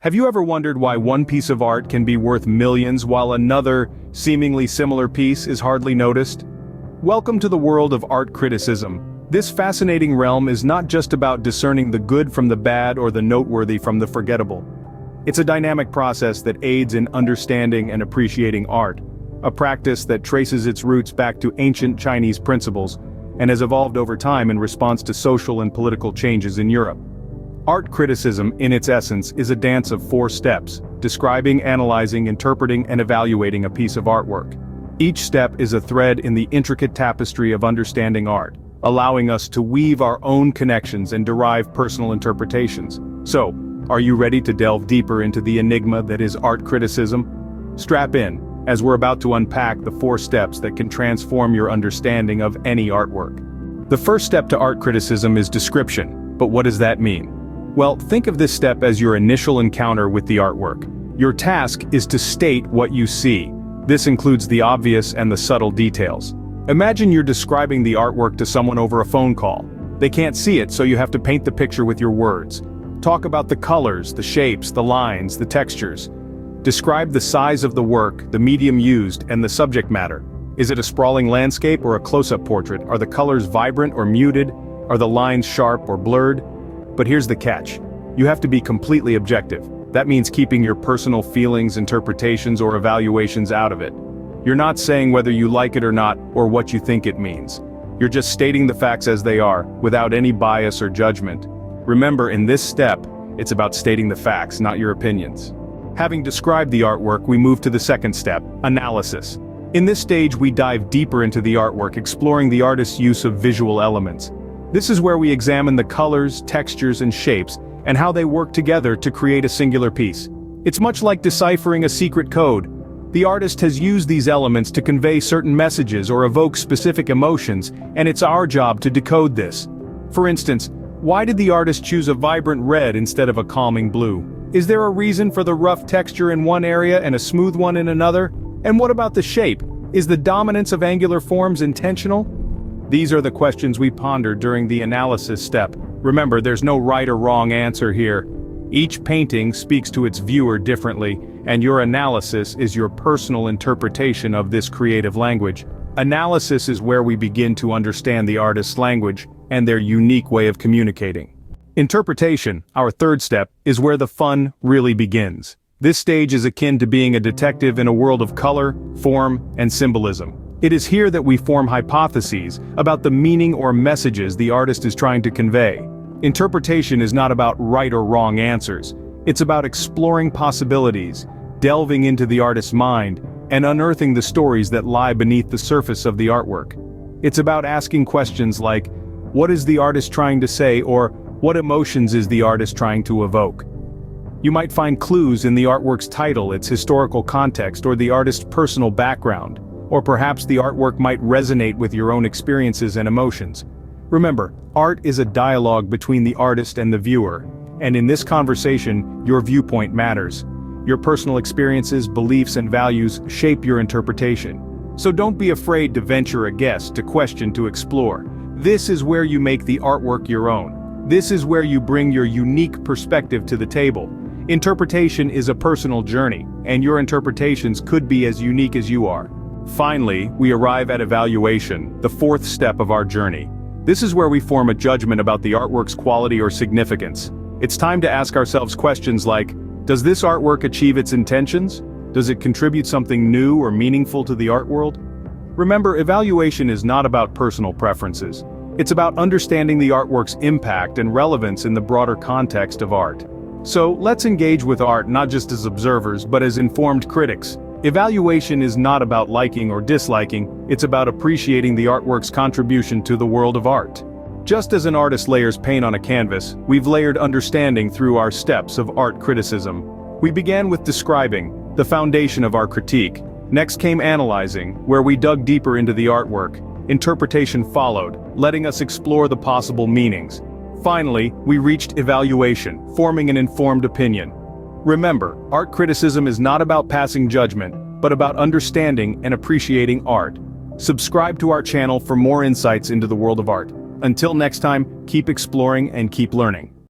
Have you ever wondered why one piece of art can be worth millions while another, seemingly similar piece is hardly noticed? Welcome to the world of art criticism. This fascinating realm is not just about discerning the good from the bad or the noteworthy from the forgettable. It's a dynamic process that aids in understanding and appreciating art, a practice that traces its roots back to ancient Chinese principles and has evolved over time in response to social and political changes in Europe. Art criticism, in its essence, is a dance of 4 steps: describing, analyzing, interpreting, and evaluating a piece of artwork. Each step is a thread in the intricate tapestry of understanding art, allowing us to weave our own connections and derive personal interpretations. So, are you ready to delve deeper into the enigma that is art criticism? Strap in, as we're about to unpack the 4 steps that can transform your understanding of any artwork. The first step to art criticism is description, but what does that mean? Well, think of this step as your initial encounter with the artwork. Your task is to state what you see. This includes the obvious and the subtle details. Imagine you're describing the artwork to someone over a phone call. They can't see it, so you have to paint the picture with your words. Talk about the colors, the shapes, the lines, the textures. Describe the size of the work, the medium used, and the subject matter. Is it a sprawling landscape or a close-up portrait? Are the colors vibrant or muted? Are the lines sharp or blurred? But here's the catch. You have to be completely objective. That means keeping your personal feelings, interpretations, or evaluations out of it. You're not saying whether you like it or not, or what you think it means. You're just stating the facts as they are, without any bias or judgment. Remember, in this step, it's about stating the facts, not your opinions. Having described the artwork, we move to the second step, analysis. In this stage, we dive deeper into the artwork, exploring the artist's use of visual elements. This is where we examine the colors, textures, and shapes, and how they work together to create a singular piece. It's much like deciphering a secret code. The artist has used these elements to convey certain messages or evoke specific emotions, and it's our job to decode this. For instance, why did the artist choose a vibrant red instead of a calming blue? Is there a reason for the rough texture in one area and a smooth one in another? And what about the shape? Is the dominance of angular forms intentional? These are the questions we ponder during the analysis step. Remember, there's no right or wrong answer here. Each painting speaks to its viewer differently, and your analysis is your personal interpretation of this creative language. Analysis is where we begin to understand the artist's language and their unique way of communicating. Interpretation, our third step, is where the fun really begins. This stage is akin to being a detective in a world of color, form, and symbolism. It is here that we form hypotheses about the meaning or messages the artist is trying to convey. Interpretation is not about right or wrong answers. It's about exploring possibilities, delving into the artist's mind, and unearthing the stories that lie beneath the surface of the artwork. It's about asking questions like, what is the artist trying to say, or what emotions is the artist trying to evoke? You might find clues in the artwork's title, its historical context, or the artist's personal background. Or perhaps the artwork might resonate with your own experiences and emotions. Remember, art is a dialogue between the artist and the viewer, and in this conversation, your viewpoint matters. Your personal experiences, beliefs, and values shape your interpretation. So don't be afraid to venture a guess, to question, to explore. This is where you make the artwork your own. This is where you bring your unique perspective to the table. Interpretation is a personal journey, and your interpretations could be as unique as you are. Finally, we arrive at evaluation, the 4th step of our journey. This is where we form a judgment about the artwork's quality or significance. It's time to ask ourselves questions like, does this artwork achieve its intentions? Does it contribute something new or meaningful to the art world? Remember, evaluation is not about personal preferences. It's about understanding the artwork's impact and relevance in the broader context of art. So, let's engage with art not just as observers, but as informed critics. Evaluation is not about liking or disliking, it's about appreciating the artwork's contribution to the world of art. Just as an artist layers paint on a canvas, we've layered understanding through our steps of art criticism. We began with describing, the foundation of our critique. Next came analyzing, where we dug deeper into the artwork. Interpretation followed, letting us explore the possible meanings. Finally, we reached evaluation, forming an informed opinion. Remember, art criticism is not about passing judgment, but about understanding and appreciating art. Subscribe to our channel for more insights into the world of art. Until next time, keep exploring and keep learning.